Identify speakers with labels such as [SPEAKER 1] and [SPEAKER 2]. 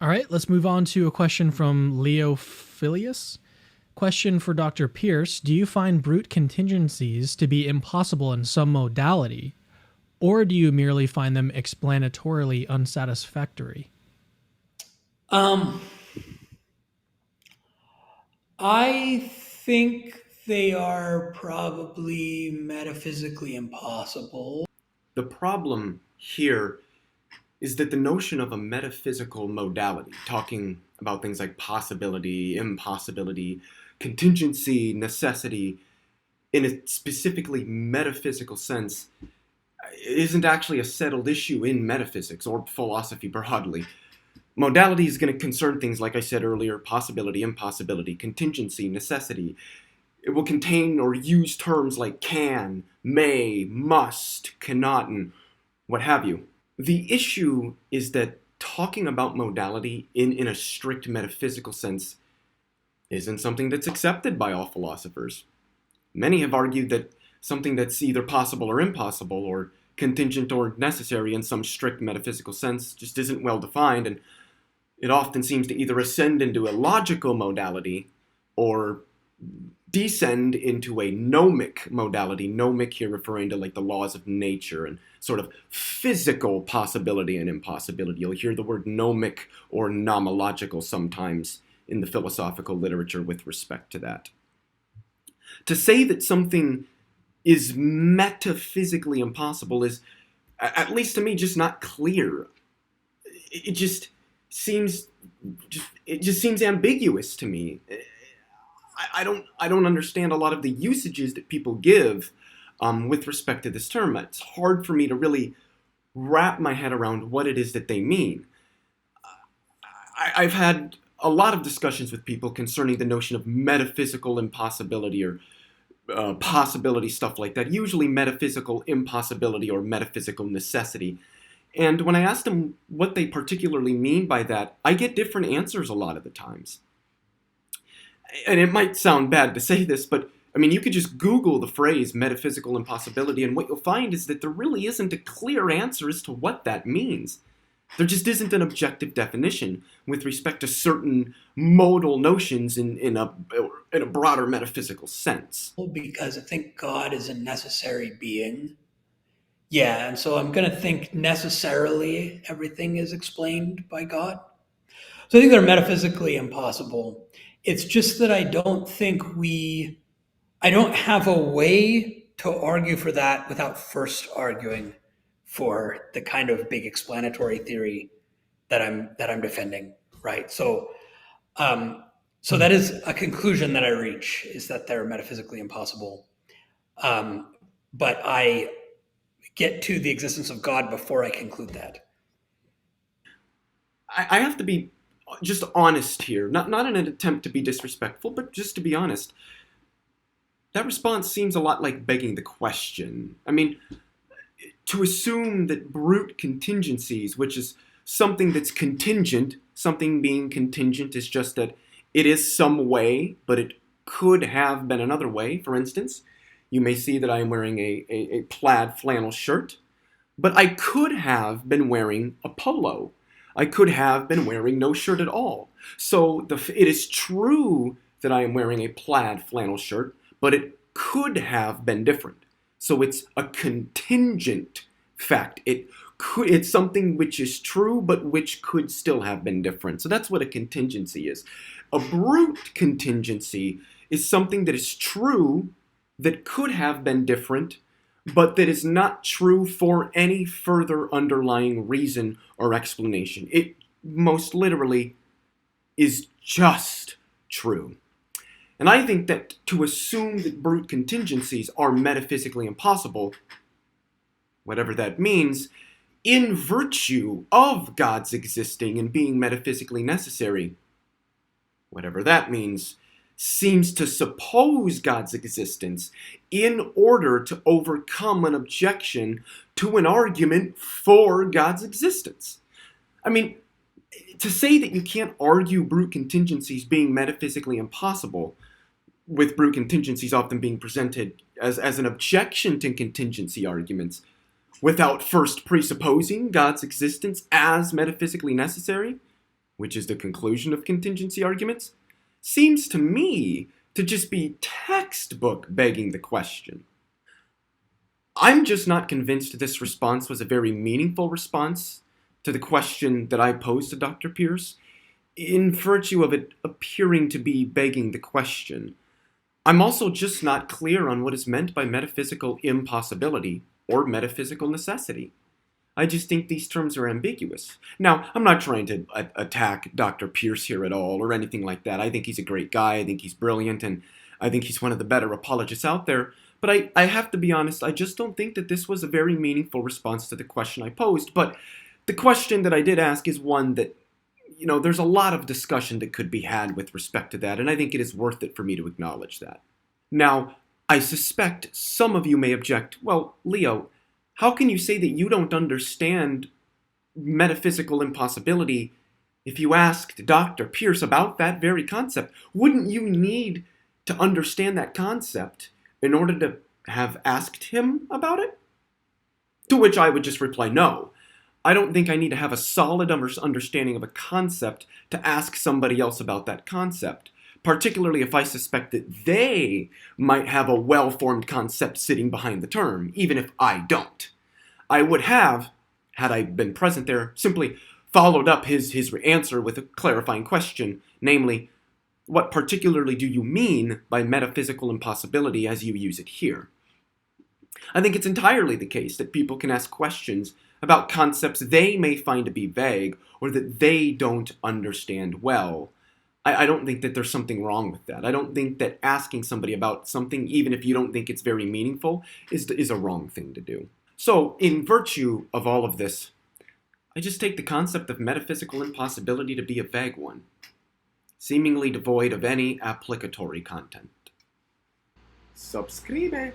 [SPEAKER 1] All right, let's move on to a question from Leo Filius. Question for Dr. Pearce. Do you find brute contingencies to be impossible in some modality, or do you merely find them explanatorily unsatisfactory?
[SPEAKER 2] Um, I think they are probably metaphysically impossible.
[SPEAKER 3] The problem here is that the notion of a metaphysical modality, talking about things like possibility, impossibility, contingency, necessity, in a specifically metaphysical sense, isn't actually a settled issue in metaphysics or philosophy broadly. Modality is going to concern things like I said earlier, possibility, impossibility, contingency, necessity. It will contain or use terms like can, may, must, cannot, and what have you. The issue is that talking about modality in a strict metaphysical sense isn't something that's accepted by all philosophers. Many have argued that something that's either possible or impossible, or contingent or necessary in some strict metaphysical sense, just isn't well defined, and it often seems to either ascend into a logical modality or descend into a gnomic modality. Gnomic here referring to like the laws of nature and sort of physical possibility and impossibility. You'll hear the word gnomic or nomological sometimes in the philosophical literature with respect to that. To say that something is metaphysically impossible is, at least to me, just not clear. It just seems ambiguous to me. I don't understand a lot of the usages that people give with respect to this term. It's hard for me to really wrap my head around what it is that they mean. I've had a lot of discussions with people concerning the notion of metaphysical impossibility or possibility, stuff like that. Usually metaphysical impossibility or metaphysical necessity. And when I ask them what they particularly mean by that, I get different answers a lot of the times. And it might sound bad to say this, but I mean, you could just Google the phrase metaphysical impossibility, and what you'll find is that there really isn't a clear answer as to what that means. There just isn't an objective definition with respect to certain modal notions in a broader metaphysical sense.
[SPEAKER 2] Because I think God is a necessary being. Yeah, and so I'm going to think necessarily everything is explained by God. So I think they're metaphysically impossible. It's just that I don't have a way to argue for that without first arguing for the kind of big explanatory theory that I'm defending, right? So that is a conclusion that I reach, is that they're metaphysically impossible. But I get to the existence of God before I conclude that.
[SPEAKER 3] I have to be just honest here, not in an attempt to be disrespectful, but just to be honest. That response seems a lot like begging the question. I mean, to assume that brute contingencies, which is something that's contingent, something being contingent is just that it is some way, but it could have been another way. For instance, you may see that I am wearing a plaid flannel shirt, but I could have been wearing a polo. I could have been wearing no shirt at all. So it is true that I am wearing a plaid flannel shirt, but it could have been different. So it's a contingent fact. It's something which is true, but which could still have been different. So that's what a contingency is. A brute contingency is something that is true, that could have been different, but that is not true for any further underlying reason or explanation. It most literally is just true. And I think that to assume that brute contingencies are metaphysically impossible, whatever that means, in virtue of God's existing and being metaphysically necessary, whatever that means, seems to suppose God's existence in order to overcome an objection to an argument for God's existence. I mean, to say that you can't argue brute contingencies being metaphysically impossible, with brute contingencies often being presented as an objection to contingency arguments, without first presupposing God's existence as metaphysically necessary, which is the conclusion of contingency arguments, seems to me to just be textbook begging the question. I'm just not convinced this response was a very meaningful response to the question that I posed to Dr. Pearce, in virtue of it appearing to be begging the question. I'm also just not clear on what is meant by metaphysical impossibility or metaphysical necessity. I just think these terms are ambiguous. Now, I'm not trying to attack Dr. Pearce here at all or anything like that. I think he's a great guy. I think he's brilliant, and I think he's one of the better apologists out there. But I have to be honest, I just don't think that this was a very meaningful response to the question I posed. But the question that I did ask is one that, there's a lot of discussion that could be had with respect to that, and I think it is worth it for me to acknowledge that. Now, I suspect some of you may object, well, Leo, how can you say that you don't understand metaphysical impossibility if you asked Dr. Pearce about that very concept? Wouldn't you need to understand that concept in order to have asked him about it? To which I would just reply, no. I don't think I need to have a solid understanding of a concept to ask somebody else about that concept, particularly if I suspect that they might have a well-formed concept sitting behind the term, even if I don't. I would have, had I been present there, simply followed up his answer with a clarifying question, namely, what particularly do you mean by metaphysical impossibility as you use it here? I think it's entirely the case that people can ask questions about concepts they may find to be vague or that they don't understand well. I don't think that there's something wrong with that. I don't think that asking somebody about something, even if you don't think it's very meaningful, is a wrong thing to do. So, in virtue of all of this, I just take the concept of metaphysical impossibility to be a vague one, seemingly devoid of any applicatory content. Subscribe!